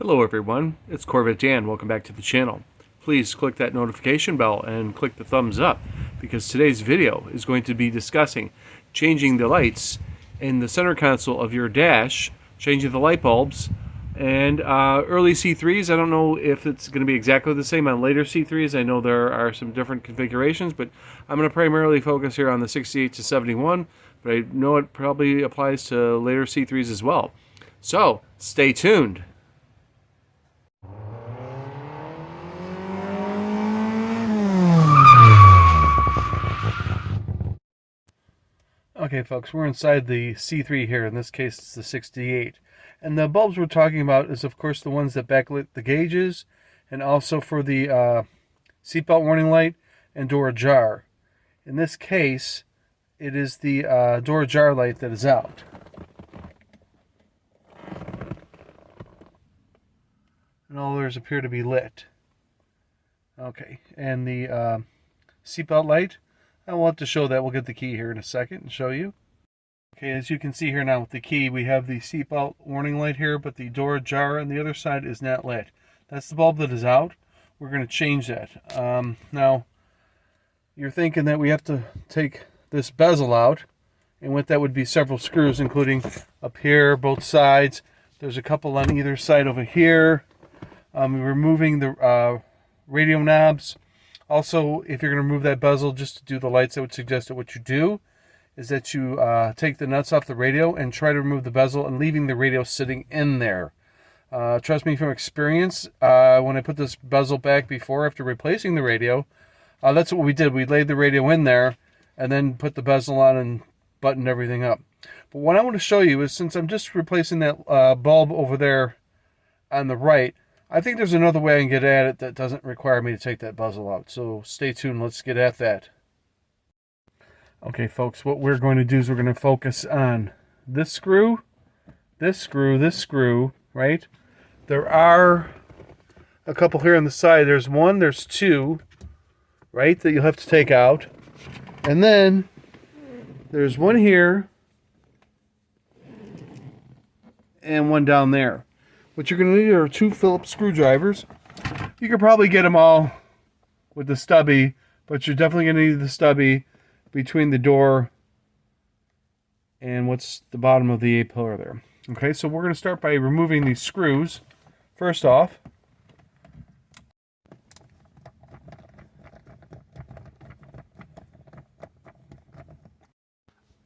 Hello everyone, it's Corvette Dan. Welcome back to the channel. Please click that notification bell and click the thumbs up because today's video is going to be discussing changing the lights in the center console of your dash, changing the light bulbs, and early C3s. I don't know if it's going to be exactly the same on later C3s. I know there are some different configurations, but I'm going to primarily focus here on the 68 to 71, but I know it probably applies to later C3s as well. So, stay tuned. Okay folks, we're inside the C3 here. In this case it's the 68. And the bulbs we're talking about is of course the ones that backlit the gauges, and also for the seatbelt warning light and door ajar. In this case, it is the door ajar light that is out. And all others appear to be lit. Okay, and the seatbelt light, I will have to show that. We'll get the key here in a second and show you. Okay, as you can see here now with the key, we have the seatbelt warning light here, but the door ajar on the other side is not lit. That's the bulb that is out. We're going to change that. Now, you're thinking that we have to take this bezel out, and with that would be several screws, including up here, both sides. There's a couple on either side over here. We're removing the radio knobs. Also, if you're going to remove that bezel just to do the lights, I would suggest that what you do is that you take the nuts off the radio and try to remove the bezel and leaving the radio sitting in there. Trust me from experience, when I put this bezel back before after replacing the radio, that's what we did. We laid the radio in there and then put the bezel on and buttoned everything up. But what I want to show you is, since I'm just replacing that bulb over there on the right, I think there's another way I can get at it that doesn't require me to take that bezel out. So stay tuned. Let's get at that. Okay, folks, what we're going to do is we're going to focus on this screw, this screw, this screw, right? There are a couple here on the side. There's one, there's two, right, that you'll have to take out. And then there's one here and one down there. What you're going to need are two Phillips screwdrivers. You could probably get them all with the stubby, but you're definitely going to need the stubby between the door and what's the bottom of the A-pillar there. Okay, so we're going to start by removing these screws. First off,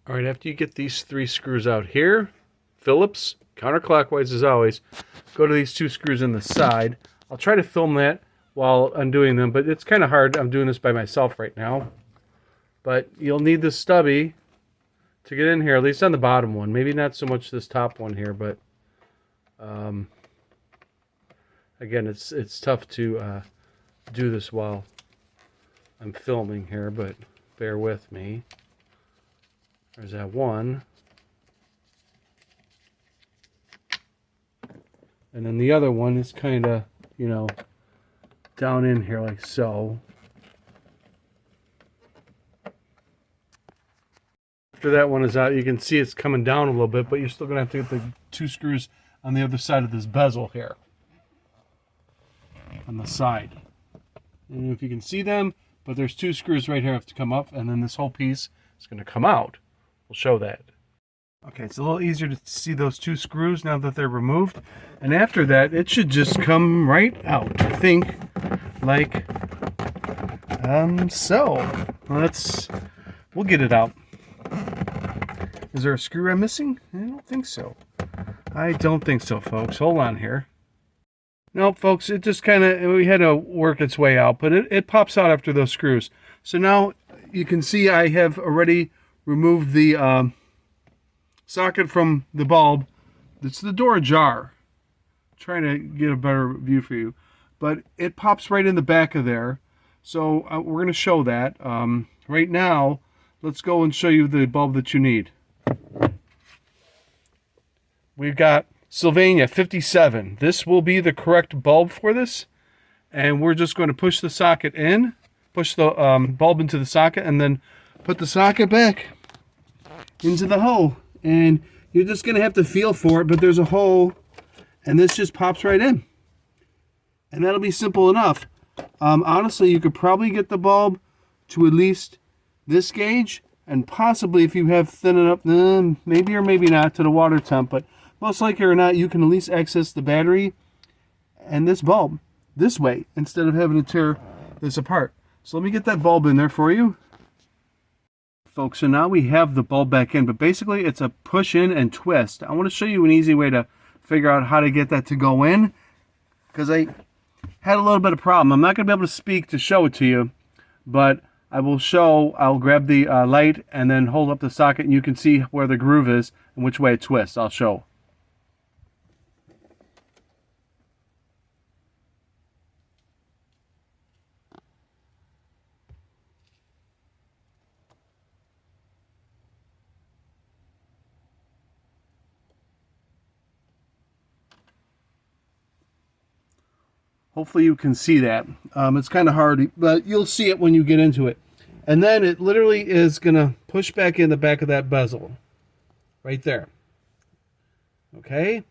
all right, after you get these three screws out here, Phillips, counterclockwise as always, go to these two screws in the side. I'll try to film that while undoing them, but it's kind of hard. I'm doing this by myself right now. But you'll need the stubby to get in here, at least on the bottom one. Maybe not so much this top one here, but again, it's tough to do this while I'm filming here, but bear with me. There's that one. And then the other one is kind of, you know, down in here like so. After that one is out, you can see it's coming down a little bit, but you're still going to have to get the two screws on the other side of this bezel here. On the side. I don't know if you can see them, but there's two screws right here that have to come up, and then this whole piece is going to come out. We'll show that. Okay, it's a little easier to see those two screws now that they're removed. And after that, it should just come right out, I think, like so. We'll get it out. Is there a screw I'm missing? I don't think so. I don't think so, folks. Hold on here. Nope, folks, it just kind of, we had to work its way out, but it pops out after those screws. So now you can see I have already removed the socket from the bulb. It's the door ajar. I'm trying to get a better view for you, but it pops right in the back of there. So we're going to show that. Right now, let's go and show you the bulb that you need. We've got Sylvania 57. This will be the correct bulb for this. And we're just going to push the socket in, push the bulb into the socket, and then put the socket back into the hole. And you're just going to have to feel for it, but there's a hole And this just pops right in. And that'll be simple enough. Honestly, you could probably get the bulb to at least this gauge, and possibly if you have thin enough, maybe or maybe not, to the water temp, but most likely or not, you can at least access the battery and this bulb this way instead of having to tear this apart. So let me get that bulb in there for you. Folks, so now we have the bulb back in, but basically it's a push in and twist. I want to show you an easy way to figure out how to get that to go in, because I had a little bit of problem. I'm not going to be able to speak to show it to you, but I will show. I'll grab the light and then hold up the socket, and you can see where the groove is and which way it twists. I'll show. Hopefully you can see that. It's kind of hard, but you'll see it when you get into it. And then it literally is going to push back in the back of that bezel. Right there. Okay?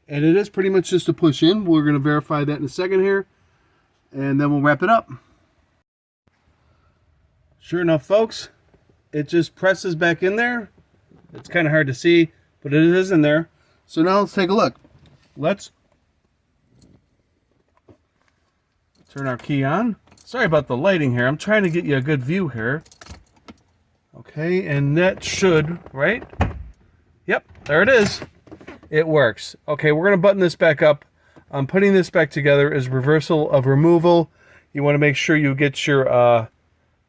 And it is pretty much just a push in. We're going to verify that in a second here. And then we'll wrap it up. Sure enough, folks, it just presses back in there. It's kind of hard to see, but it is in there. So now let's take a look. Let's turn our key on. Sorry about the lighting here. I'm trying to get you a good view here. Okay, and that should, right? Yep, there it is. It works. Okay, we're going to button this back up. Putting this back together is reversal of removal. You want to make sure you get your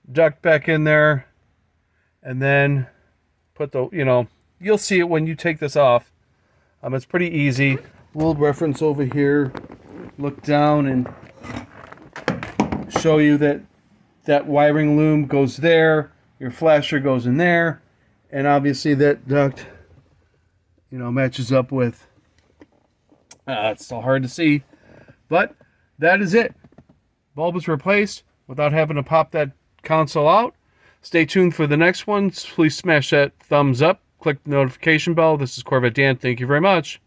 duct back in there. And then put the, you'll see it when you take this off. It's pretty easy. We'll reference over here, look down, and show you that that wiring loom goes there, your flasher goes in there, and obviously that duct, matches up with, it's still hard to see, but that is it. Bulb is replaced without having to pop that console out. Stay tuned for the next one. Please smash that thumbs up, click the notification bell. This is Corvette Dan. Thank you very much.